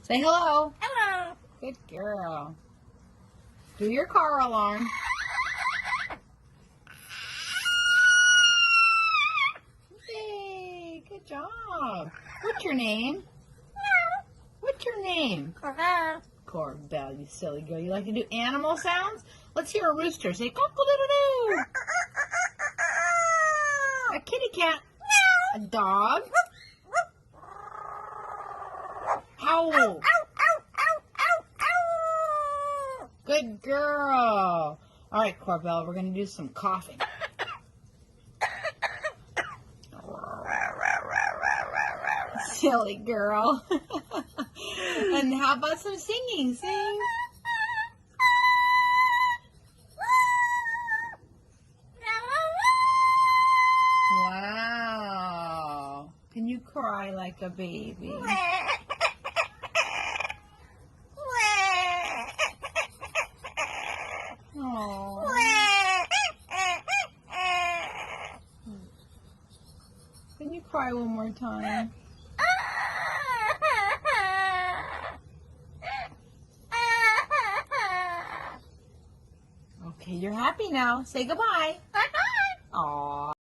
Say hello. Hello. Good girl. Do your car alarm. Yay, good job. What's your name? What's your name? Corbell, you silly girl. You like to do animal sounds? Let's hear a rooster. Say cock-a-doodle-doo. A kitty cat. A dog. Howl. Good girl. All right, Corbell, we're going to do some coughing. Silly girl. And how about some singing? Sing. Wow. Can you cry like a baby? Oh. Can you cry one more time? Okay, you're happy now. Say goodbye. Bye-bye. Aw.